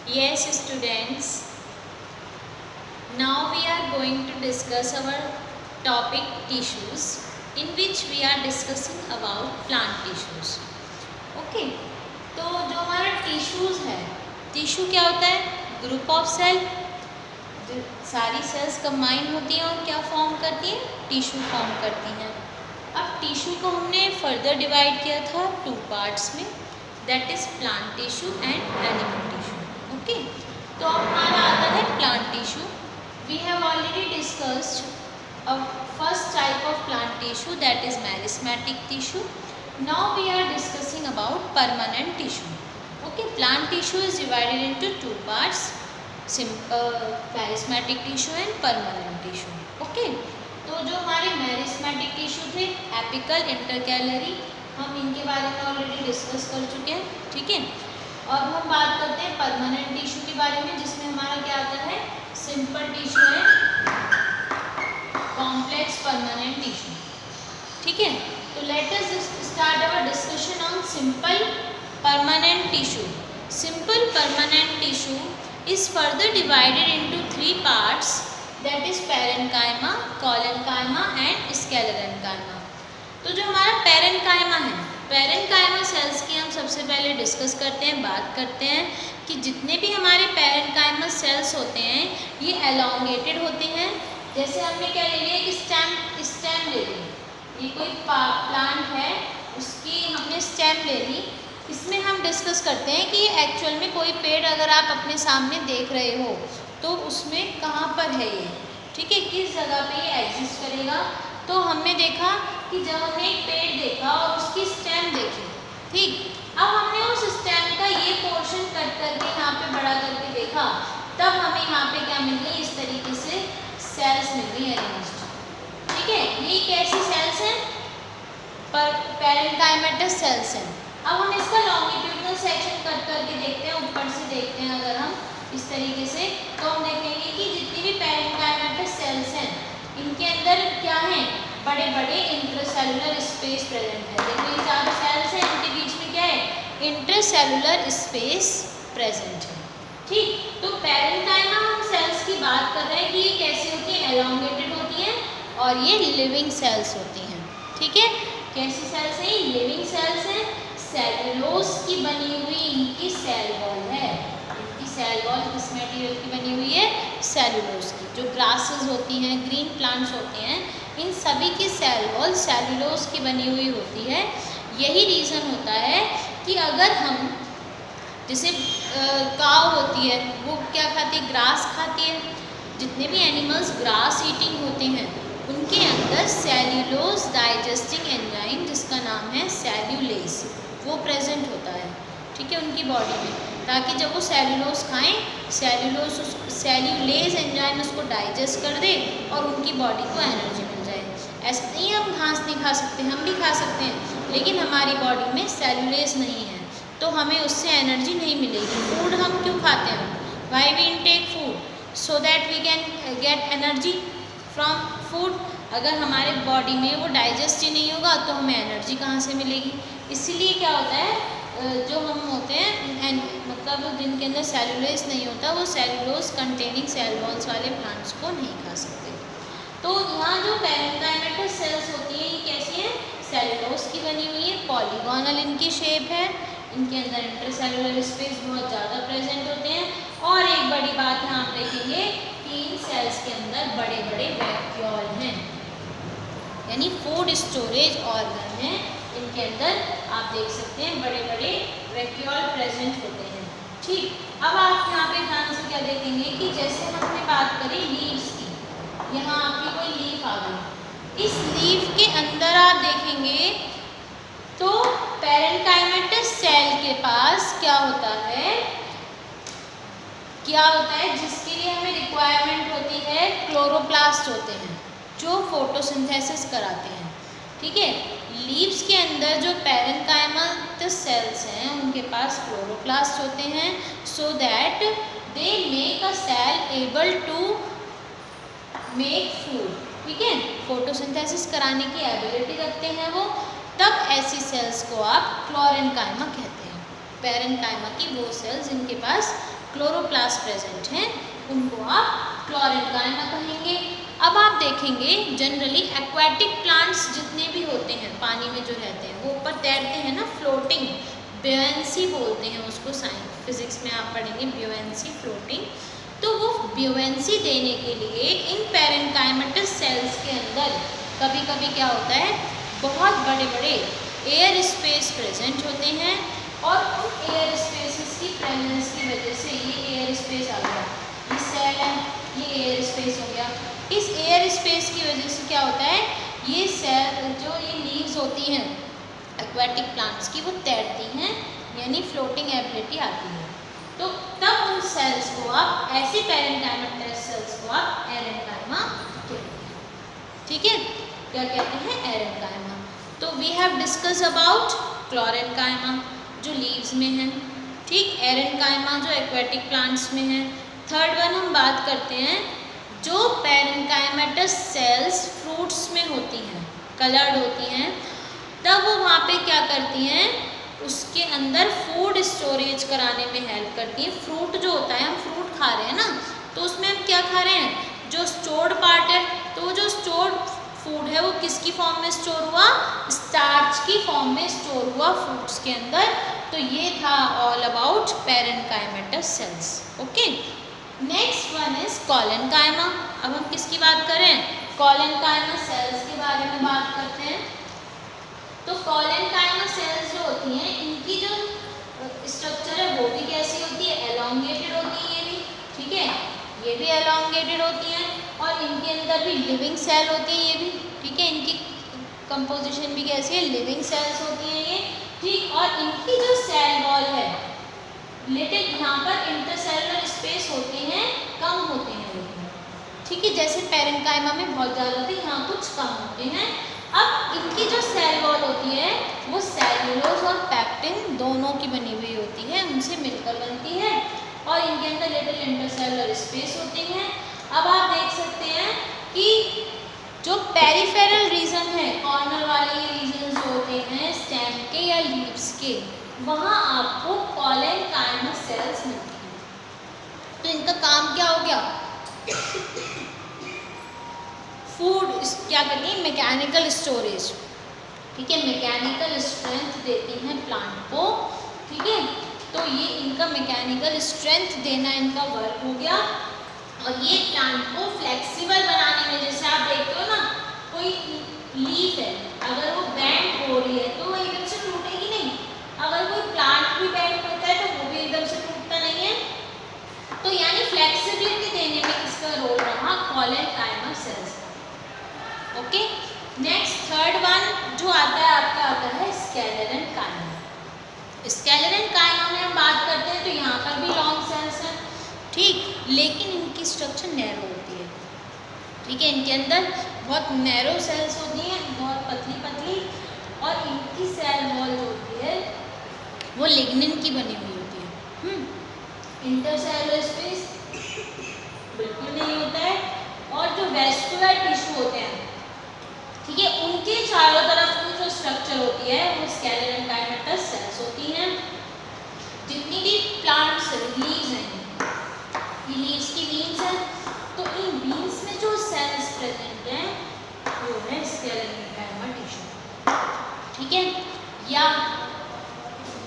Yes, students. Now we are going to discuss our topic tissues, in which we are discussing about plant tissues. Okay. तो जो हमारा tissues है, tissue क्या होता है? Group of cell, जो सारी सेल्स कंबाइन होती हैं और क्या फॉर्म करती हैं? टिश्यू फॉर्म करती हैं। अब टिश्यू को हमने फर्दर डिवाइड किया था 2 पार्ट्स में, that is plant tissue and animal tissue. Okay, तो अब हमारा आता है plant tissue. We have already discussed a first type of plant tissue, that is meristematic tissue. Now we are discussing about permanent tissue. Okay, plant tissue is divided into 2 parts, meristematic tissue and permanent tissue. Okay, तो जो हमारे meristematic tissue थे, apical, intercalary, हम इनके बारे में already discuss कर चुके हैं। ठीक है, अब हम बात करते हैं परमानेंट टिश्यू के बारे में, जिसमें हमारा क्या आता है? Simple tissue and complex permanent tissue. ठीक है, तो let us start our discussion on simple permanent tissue. Simple permanent tissue is further divided into 3 parts, that is parenchyma, collenchyma and sclerenchyma। तो जो हमारा पेरेन्काइमा है, पेरेन्काइमा सेल्स की हम सबसे पहले डिस्कस करते हैं, बात करते हैं कि जितने भी हमारे पेरेन्काइमा सेल्स होते हैं ये एलोंगेटेड होते हैं। जैसे हमने क्या ले लिया, एक स्टेम ले ली, ये कोई प्लांट है उसकी हमने स्टेम ले ली। इसमें हम डिस्कस करते हैं कि एक्चुअल में कोई पेड़ अगर आप अपने सामने देख रहे हो तो उसमें कहाँ पर है ये, ठीक है, किस जगह पे ये एग्जिस्ट करेगा। तो हमने देखा कि जब हमने एक पेड़ देखा और उसकी स्टेम देखी, ठीक, अब हमने उस स्टेम का ये पोर्शन कट करके यहाँ पे बड़ा करके देखा, तब हमें यहाँ पे क्या मिल गई? इस तरीके से सेल्स मिल गई अरेंज्ड। ठीक है, ये कैसी सेल्स हैं? पेरेन्काइमेटस सेल्स हैं। अब हम इसका लॉन्गिट्यूडनल सेक्शन कट करके देखते हैं, ऊपर से देखते हैं अगर हम इस तरीके से, तो हम देखेंगे कि जितनी भी पेरेन्काइमेटस सेल्स हैं इनके अंदर क्या है? बड़े बड़े इंट्रासेलुलर स्पेस प्रेजेंट है। देखो ये चारों सेल्स हैं, इनके बीच में क्या है? इंट्रासेलुलर स्पेस प्रेजेंट है। ठीक, तो पेरेन्काइमा हम सेल्स की बात कर रहे हैं कि ये कैसी होती है? एलोंगेटेड होती हैं और ये लिविंग सेल्स होती हैं। ठीक है, कैसी सेल्स हैं? लिविंग सेल्स हैं। सेलुलोज की बनी हुई इनकी सेल वॉल है। इनकी सेल वॉल किस मटेरियल की बनी हुई है? सेलुलोज की। जो ग्रासेस होती हैं, ग्रीन प्लांट्स होते हैं, इन सभी की सेल वॉल सेलुलोज की बनी हुई होती है। यही रीज़न होता है कि अगर हम, जैसे काव होती है वो क्या खाती है? ग्रास खाती है। जितने भी एनिमल्स ग्रास ईटिंग होते हैं उनके अंदर सेल्यूलोज डाइजेस्टिंग एंजाइम, जिसका नाम है सेल्यूलेज, वो प्रेजेंट होता है। ठीक है, उनकी बॉडी में, ताकि जब वो सेल्यूलोज खाएं, सेल्यूलेज एंजाइम उसको डाइजेस्ट कर दे और उनकी बॉडी को एनर्जी मिल जाए। ऐसा नहीं हम घास नहीं खा सकते, हम भी खा सकते हैं, लेकिन हमारी बॉडी में सेल्यूलेज नहीं है तो हमें उससे एनर्जी नहीं मिलेगी। फूड हम क्यों खाते हैं? Why we intake food? So that we can get energy from food. अगर हमारे बॉडी में वो डाइजेस्ट ही नहीं होगा तो हमें एनर्जी कहाँ से मिलेगी? इसीलिए क्या होता है, जो हम होते हैं मतलब जिनके अंदर सेलुलोज नहीं होता, वो सेलुलोज कंटेनिंग सेल वॉल्स वाले प्लांट्स को नहीं खा सकते। तो यहाँ जो पेरेन्काइमेटस सेल्स होती हैं ये कैसी हैं? सेलुलोज की बनी हुई है, पॉलीगोनल इनकी शेप है, इनके अंदर इंटरसेलुलर स्पेस बहुत ज़्यादा प्रेजेंट होते हैं। और एक बड़ी बात यहाँ आप देखेंगे कि इन सेल्स के अंदर बड़े बड़े वैक्यूल हैं, यानी फूड स्टोरेज ऑर्गन है इनके अंदर। आप देख सकते हैं बड़े बड़े वैक्यूल प्रेजेंट होते हैं। ठीक, अब आप यहाँ पे ध्यान से क्या देखेंगे कि जैसे हमने बात करी लीव्स की, यहाँ आपकी कोई लीफ आ गई, इस लीफ के अंदर आप देखेंगे तो पेरेन्काइमेटस सेल के पास क्या होता है, जिसके लिए हमें रिक्वायरमेंट होती है? क्लोरोप्लास्ट होते हैं जो फोटोसिंथेसिस कराते हैं। ठीक है, लीव्स के अंदर जो पेरेन्काइमेटस सेल्स हैं उनके पास क्लोरोप्लास्ट होते हैं, so that they make a cell able to make food. ठीक है, फोटोसिंथेसिस कराने की एबिलिटी रखते हैं वो, तब ऐसी सेल्स को आप क्लोरेन्काइमा कहते हैं। पेरेन्काइमा की वो सेल्स जिनके पास क्लोरोप्लास्ट प्रेजेंट हैं उनको आप क्लोरेन्काइमा कहेंगे। अब आप देखेंगे जनरली एक्वाटिक प्लांट्स जितने भी होते हैं पानी में जो रहते हैं वो ऊपर तैरते हैं ना, फ्लोटिंग, ब्यूएंसी बोलते हैं उसको, साइंस फिजिक्स में आप पढ़ेंगे ब्यूएंसी, फ्लोटिंग। तो वो ब्यूएंसी देने के लिए इन पैरेन्काइमेटस सेल्स के अंदर कभी कभी क्या होता है, बहुत बड़े बड़े एयर स्पेस प्रेजेंट होते हैं और उन एयर स्पेसेस की प्रेजेंस की वजह से ये एयर स्पेस आ गया, ये सेल है, ये एयर स्पेस हो गया। इस एयर स्पेस की वजह से क्या होता है, ये सेल जो ये लीव्स होती हैं एक्वाटिक प्लांट्स की वो तैरती हैं, यानी फ्लोटिंग एबिलिटी आती है। तो तब उन सेल्स को आप, ऐसे पैरेन्काइमेटस सेल्स को आप एरेन्काइमा कहते हैं। ठीक है, क्या कहते हैं, एरेन्काइमा। तो we have discuss about chlorenchyma जो लीव्स में है, ठीक, एरेन्काइमा जो एक्वाटिक प्लांट्स में है। थर्ड वन हम बात करते हैं जो पैरेन्काइमेटस सेल्स फ्रूट्स में होती हैं, कलर्ड होती हैं, तब वो वहाँ पे क्या करती हैं, उसके अंदर फूड स्टोरेज कराने में हेल्प करती हैं। फ्रूट जो होता है, हम फ्रूट खा रहे हैं ना, तो उसमें हम क्या खा रहे हैं, जो स्टोर्ड पार्ट है, तो वो जो स्टोर्ड फूड है वो किसकी फॉर्म में स्टोर हुआ, स्टार्च की फॉर्म में स्टोर हुआ फ्रूट्स के अंदर। तो ये था all about parenchymatous sales. Okay, next one is collenchyma. अब हम किसकी बात करें, कोलेन्काइमा सेल्स के बारे में बात करते हैं। तो कोलेन्काइमा सेल्स जो होती हैं, इनकी जो स्ट्रक्चर है वो भी कैसी होती है, एलोंगेटेड होती है, ये भी, ठीक है, ये भी एलोंगेटेड होती हैं और इनके अंदर भी लिविंग सेल होती है, ये भी, ठीक है, इनकी कंपोजिशन भी कैसी है, लिविंग सेल्स होती हैं ये, ठीक। और इनकी जो सेल वॉल है रिलेटेड, यहाँ पर इंटरसेलुलर स्पेस होते हैं, कम होते हैं लेकिन, ठीक है, जैसे पैरेन्काइमा में बहुत ज़्यादा होते हैं, यहाँ कुछ कम होते हैं। अब इनकी जो सेल वॉल होती है वो सेल्यूलोज और पैक्टिन दोनों की बनी हुई होती है, उनसे मिलकर बनती है और इनके अंदर लिटिल इंटरसेलुलर स्पेस होती है। अब आप देख सकते हैं कि जो पेरिफेरल रीजन है, कॉर्नर वाले ये रीजन जो होते हैं स्टेम के या लीव्स के, वहाँ आपको कोलेन्काइमा सेल्स मिलती हैं। तो इनका काम क्या हो गया, फूड क्या करती है, मैकेनिकल स्टोरेज, ठीक है, मैकेनिकल स्ट्रेंथ देती हैं प्लांट को, ठीक है। तो ये इनका मैकेनिकल स्ट्रेंथ देना इनका वर्क हो गया और ये प्लांट को फ्लेक्सिबल बनाने में, जैसे आप देखते हो ना, कोई लीफ है अगर वो बेंड हो रही है तो वो एकदम से टूटेगी नहीं, अगर कोई प्लांट भी बेंड होता है तो वो भी एकदम से टूटता नहीं है। तो यानी फ्लेक्सिबिलिटी देने में किसका रोल रहा, collenchyma cells. Okay, next third one जो आता है आपका आता है स्केलेरेन्काइमा। स्केलेरेन्काइमा में हम बात करते हैं तो यहाँ पर भी लॉन्ग सेल्स हैं, ठीक, लेकिन इनकी स्ट्रक्चर नैरो होती है, ठीक है, इनके अंदर बहुत नैरो सेल्स होती हैं, बहुत पतली पतली, और इनकी सेल वॉल जो होती है वो लिग्निन की बनी हुई होती है। इंटरसेलुलर स्पेस बिल्कुल नहीं होता है और जो वेस्कुलर टिश्यू होते हैं, ठीक है, उनके चारों तरफ की जो स्ट्रक्चर होती है वो स्केलेरेन्काइमेटस सेल्स होती हैं। जितनी भी प्लांट्स लीव्स हैं, ये लीव्स की बीन्स हैं, तो इन बीन्स में जो सेल्स प्रेजेंट हैं वो है स्केलेरेन्काइमा टिश्यू, ठीक है। या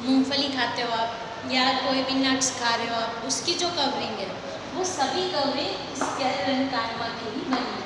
मूंगफली खाते हो आप या कोई भी नट्स खा रहे हो आप, उसकी जो कवरिंग है वो सभी कवरिंग स्केलेरेन्काइमा की ही बनी है।